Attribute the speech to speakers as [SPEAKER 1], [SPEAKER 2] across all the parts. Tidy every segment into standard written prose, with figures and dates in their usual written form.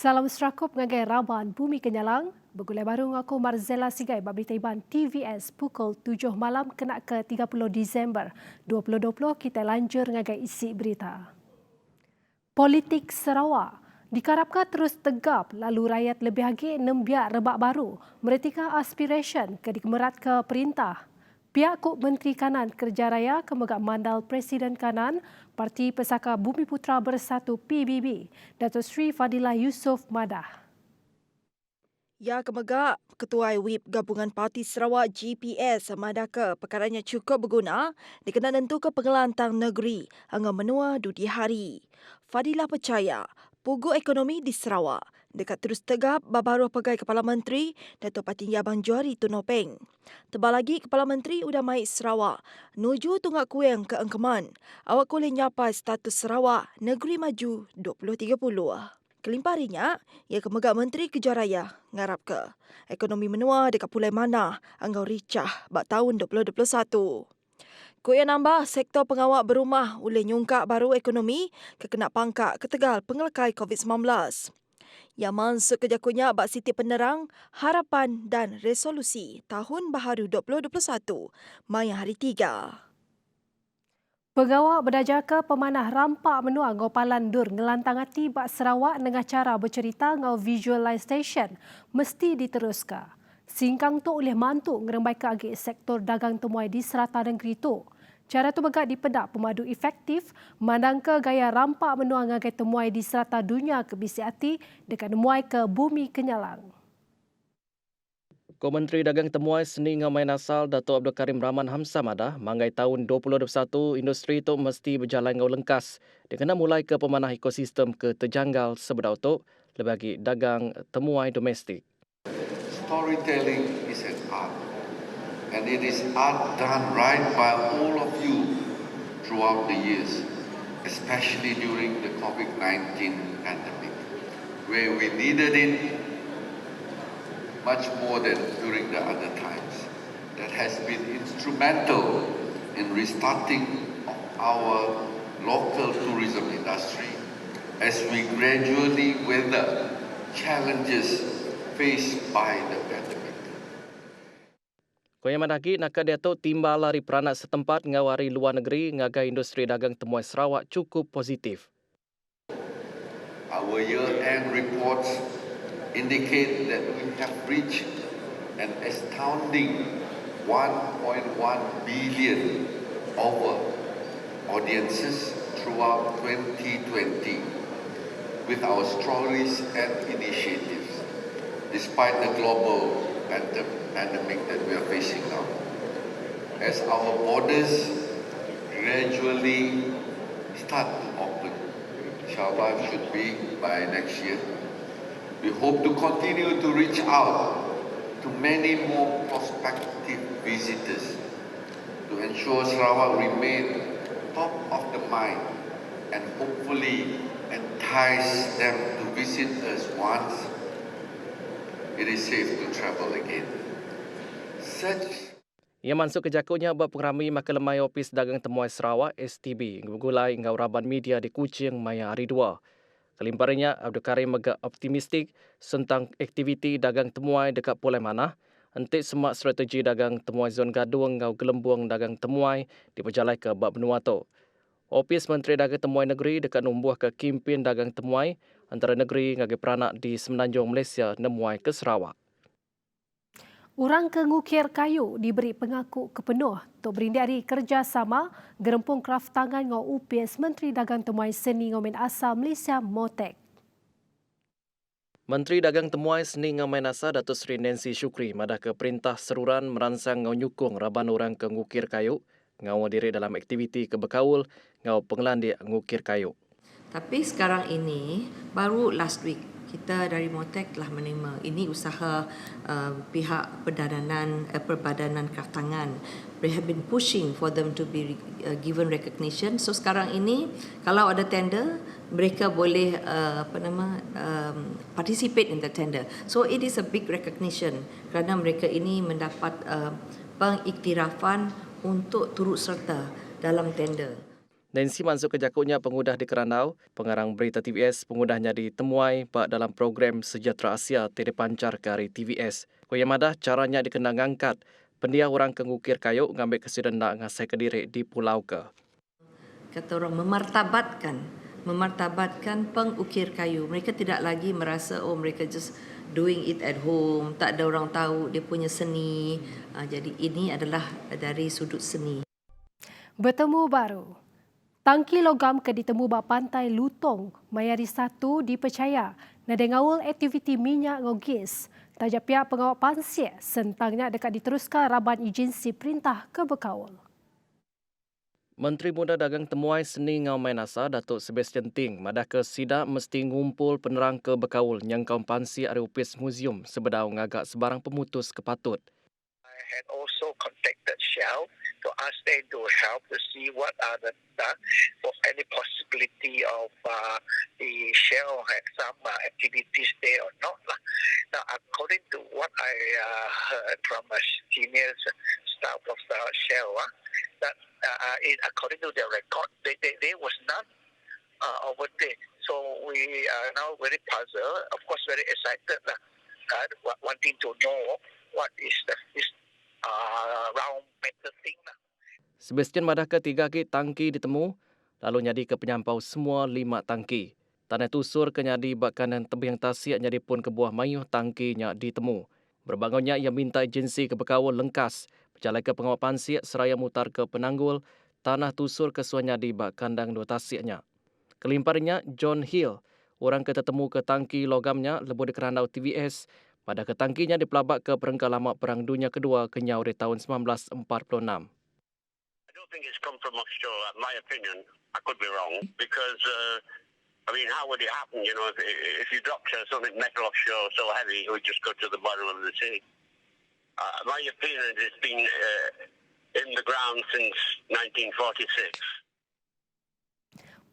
[SPEAKER 1] Salam serakup ngagai Raban Bumi Kenyalang. Begulai baru ngaku Marzela Sigai bab berita Iban TVS pukul 7 malam kena ke 30 Disember 2020 kita lanjur ngagai isi berita. Politik Sarawak dikarapkan terus tegap lalu rakyat lebih lagi nembiak rebak baru meretika aspiration ke dikemerat ke perintah. Pihak Kub Menteri Kanan Kerja Raya Kemegak Mandal Presiden Kanan Parti Pesaka Bumi Putra Bersatu PBB Datuk Seri Fadilah Yusof Madah.
[SPEAKER 2] Ya Kemegak, Ketua Whip Gabungan Parti Sarawak GPS Madaka perkaranya cukup berguna dikena nentu ke pengelantang negeri hingga menua dudi hari. Fadilah percaya pugu ekonomi di Sarawak dekat terus tegap babaruh pegai Kepala Menteri Datuk Patinggi Abang Johari Tunopeng. Tebal lagi Kepala Menteri udah mai Sarawak nuju tunggak kueng ke Engkeman. Awak boleh nyapai status Sarawak negeri maju 2030. Kelimparinya, ia Kemegak Menteri Kerja Raya ngarap ke ekonomi menua dekat pulai mana anggau ricah bak tahun 2021. Kuih nambah sektor pengawak berumah oleh nyungkak baru ekonomi kekena pangkak ke Tegal pengelekai COVID-19. Yang masuk ke jakunya bak siti penerang harapan dan resolusi tahun baharu 2021 Maya hari 3.
[SPEAKER 1] Pegawai berdajaka pemanah rampak menua ngau palan dur ngelantang hati bak Sarawak dengan cara bercerita ngau visualisation mesti diteruskan. Singkang tu oleh mantuk ngerembai ke agi sektor dagang temuai di serata negeri tu. Cara tu begak dipedak pemadu efektif mandang ke gaya rampak menua ngagai temuai di serata dunia ke bisi hati dekat temuai ke Bumi Kenyalang.
[SPEAKER 3] Ko Menteri Dagang Temuai Seni Ngau Main Asal Datuk Abdul Karim Rahman Hamzah Madah manggai tahun 2021 industri itu mesti berjalan ngau lengkas. Dia kena mulai ke pemanah ekosistem ke terjanggal sebedau tu lebih lagi dagang temuai domestik.
[SPEAKER 4] Storytelling is an art, and it is art done right by all of you throughout the years, especially during the COVID-19 pandemic, where we needed it much more than during the other times. That has been instrumental in restarting of our local tourism industry as we gradually weather challenges faced by the pandemic.
[SPEAKER 3] Koyak madaki nak dia tu timbal lari peranak setempat ngawari luar negeri ngagai industri dagang temuai Sarawak cukup positif.
[SPEAKER 4] Our year-end reports indicate that we have reached an astounding 1.1 billion over audiences throughout 2020 with our stories and initiatives, despite the global pandemic that we are facing now. As our borders gradually start to open, inshallah should be by next year, we hope to continue to reach out to many more prospective visitors to ensure Sarawak remain top of the mind and hopefully entice them to visit us once it is safe to travel again.
[SPEAKER 3] Ia masuk ke jakunya bab pengrami Makelemai Opis Dagang Temuai Sarawak STB ngulai ngau raban media di Kuching Maya hari 2. Kelimparannya, Abdul Karim agak optimistik tentang aktiviti dagang temuai dekat Pulai Manah. Entik semak strategi dagang temuai zon gaduang ngau gelembung dagang temuai diperjalai ke bab benua tu. Opis Menteri Dagang Temuai Negeri dekat numbuh ke kempen dagang temuai antara negeri ngagai peranak di Semenanjung Malaysia nemuai ke Sarawak.
[SPEAKER 1] Orang ke ngukir kayu diberi pengaku kepenuh untuk berindari kerjasama gerempung kraf tangan ngau UPS Menteri Dagang Temuai Seni Ngomen Asal Malaysia Motek.
[SPEAKER 3] Menteri Dagang Temuai Seni Ngau Main Asal Datuk Seri Nancy Shukri madah ke perintah seruran merangsang ngau nyukung raban orang ke ngukir kayu ngau diri dalam aktiviti ke berkaul ngau pengelandik ngukir kayu.
[SPEAKER 5] Tapi sekarang ini baru last week kita dari Motek telah menerima ini usaha pihak Perbadanan Kraftangan. They have been pushing for them to be given recognition. So sekarang ini kalau ada tender mereka boleh participate in the tender. So it is a big recognition kerana mereka ini mendapat pengiktirafan untuk turut serta dalam tender.
[SPEAKER 3] Nancy masuk ke jakutnya pengudah di Kerandau, pengarang berita TVS pengudahnya ditemuai dalam program Sejahtera Asia terpancar ke hari TVS. Kuya madah caranya dikenang angkat, pendia orang kengukir kayu ngambil kesidenda ngasai ke diri di pulau ke.
[SPEAKER 5] Kata orang memartabatkan pengukir kayu. Mereka tidak lagi merasa mereka just doing it at home, tak ada orang tahu dia punya seni. Jadi ini adalah dari sudut seni.
[SPEAKER 1] Bertemu baru. Tangki logam ke ditemu pantai Lutong, Mayari 1 dipercaya nadai ngawul aktiviti minyak ngogis. Tajak pihak pengawal pansir sentangnya dekat diteruskan raban agensi perintah ke Bekawul.
[SPEAKER 3] Menteri Muda Dagang Temuai Seni Ngau Mainasa, Datuk Sebastian Ting, madah ke sida mesti ngumpul penerang ke Bekawul yang kaum pansi ari upis museum sebedau ngagak sebarang pemutus kepatut.
[SPEAKER 6] I had also contacted Shell to ask them to help to see what are the for any possibility of the Shell had some activities there or not. Now, according to what I heard from senior staff of the Shell, that according to their record, there was none over there. So we are now very puzzled, of course very excited, wanting to know what is this round metal thing.
[SPEAKER 3] Sebastian madah ke 3 tangki ditemu, lalu nyadi ke penyampau semua 5 tangki. Tanah tusur ke nyadi bakanan tebing tasik nyadi pun ke buah mayuh tangkinya ditemu. Berbangunnya ia minta agensi ke Bekawul lengkas, berjalan ke pengawal pansik seraya mutar ke Penanggul, tanah tusur ke suah nyadi bakandang 2 tasiknya. Kelimparnya John Hill, orang ketetemu ke tangki logamnya lebih di Kerandau TVS, pada ke tangkinya dipelabak ke perengkah lama Perang Dunia Kedua kenyau di tahun 1946.
[SPEAKER 6] I don't think it's come from offshore. In my opinion, I could be wrong because how would it happen? If you drop something metal offshore so heavy, it would just go to the bottom of the sea. My opinion, it's been in the ground since 1946.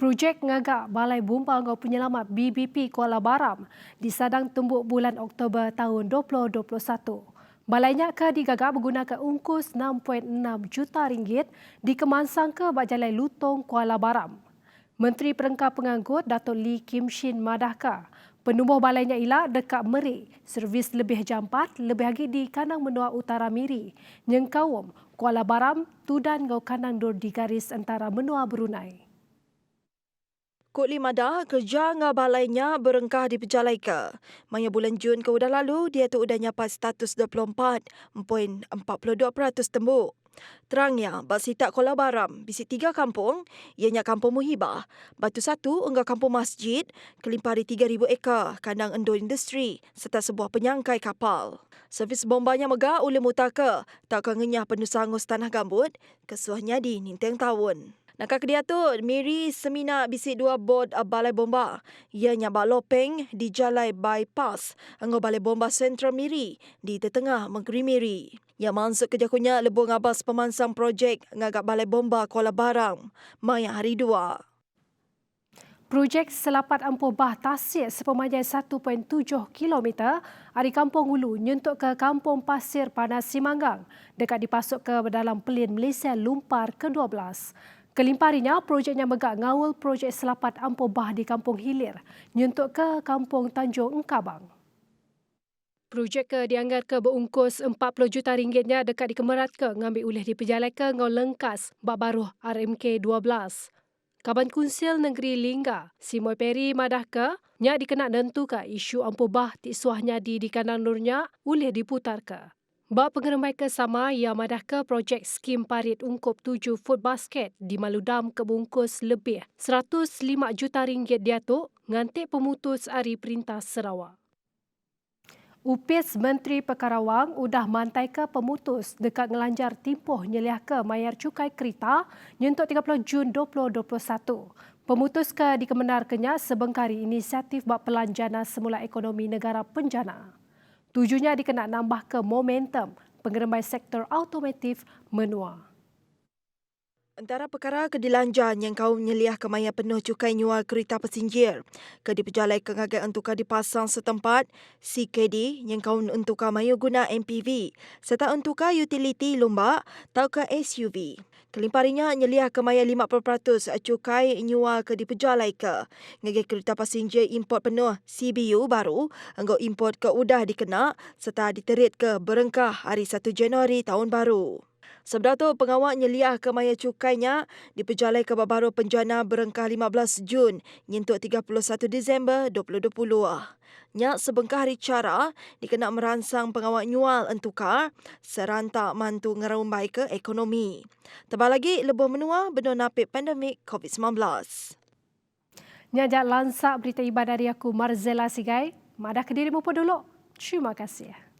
[SPEAKER 1] Projek ngagak Balai Bomba Ngau Penyelamat BBP Kuala Baram disadang tumbuk bulan Oktober tahun 2021. Balainya ke digagak menggunakan ungkus 6.6 juta ringgit dikemansang ke Bajalai Lutong Kuala Baram. Menteri Perengkah Penganggut Datuk Lee Kim Shin madahkah penubuh balainya ialah dekat Merik, servis lebih jam 4 lebih lagi di Kanang Menua Utara Miri, Nyengkawum, Kuala Baram, Tudan Ngau Kanang Dur di garis antara Menua Brunei.
[SPEAKER 2] Kut Limadah, kerja ngah balainya berengkah di pejalai ke. Maya bulan Jun ke udah lalu, dia tu udah nyapai status 24.42% tembuk. Terangnya, Basitak Kuala Baram, bisik 3 kampung, ianya Kampung Muhibah, Batu Satu, enggak Kampung Masjid, kelimpari 3,000 ekar, kandang endor industri, serta sebuah penyangkai kapal. Servis bombanya megah oleh mutaka, tak kengenyah penusangus tanah gambut, kesuahnya di Ninteng Tahun. Nakak dia tu, Miri semina bisik 2 bot balai bomba. Ianya Bak Lopeng di Jalai Bypass, engau balai bomba Sentral Miri di Tetengah Negeri Miri. Yang masuk ke jakunya lebur ngabas pemansang projek ngagak balai bomba Kuala Baram, Maya hari 2.
[SPEAKER 1] Projek Selapat Ampuh Bah Tasik sepemanjang 1.7 km dari Kampung Hulu nyentuk ke Kampung Pasir Panas Simanggang dekat dipasuk ke dalam pelin Malaysia Lumpar ke-12. Kelimparinya, projeknya megak ngawul projek Selapat Ampuh Bah di Kampung Hilir nyentuk ke Kampung Tanjung Engkabang. Projek ke dianggar ke berungkus 40 juta ringgitnya dekat di Kemerat ke ngambil ulih di pejalai ke ngau lengkas bak baruh RMK 12. Kaban Kunsil Negeri Lingga, Simoy Peri madah ke, nyak dikena nentu ke isu ampuh bah tiksuahnya di kandang nurnya ulih diputar ke. Bak pengeremai ke sama, ia madah ke projek skim parit ungkup 7 food basket di Maludam ke bungkus lebih 105 juta ringgit diatuk ngantik pemutus Ari Perintah Sarawak. Upis Menteri Perkara Wang udah mantai ke pemutus dekat ngelanjar timpuh nyeliah ke mayar cukai kereta nyentuk 30 Jun 2021. Pemutus ke dikemenar kenya sebengkari inisiatif bak pelanjana semula ekonomi negara penjana. Tujuannya dikena nambah ke momentum pengeremai sektor automotif menua.
[SPEAKER 2] Antara perkara kedilanjan yang kau menyeliah kemaya penuh cukai nyual kereta pesinjir ke diperjalai kengagai entukar di pasang setempat, CKD yang kau entukar mayu guna MPV serta entukar utility lomba atau ke SUV. Kelimparinya nyeliah kemaya 50% cukai nyual ke diperjalai ke ngagai kereta pesinjir import penuh CBU baru engkau import ke udah dikena serta diterit ke berengkah hari 1 Januari tahun baru. Sebelah tu, pengawal nyeliah kemaya cukainya diperjalai ke baru penjana berengkah 15 Jun nyentuk 31 Disember 2020. Nyak sebengkah hari cara dikena merangsang pengawal nyual entukar serantak mantu ngerumbai ke ekonomi. Tambah lagi, lebih menua benda napik pandemik COVID-19.
[SPEAKER 1] Nyajak lansak berita ibadah dari aku Marzela Sigai. Madah ke dirimu pun dulu. Terima kasih.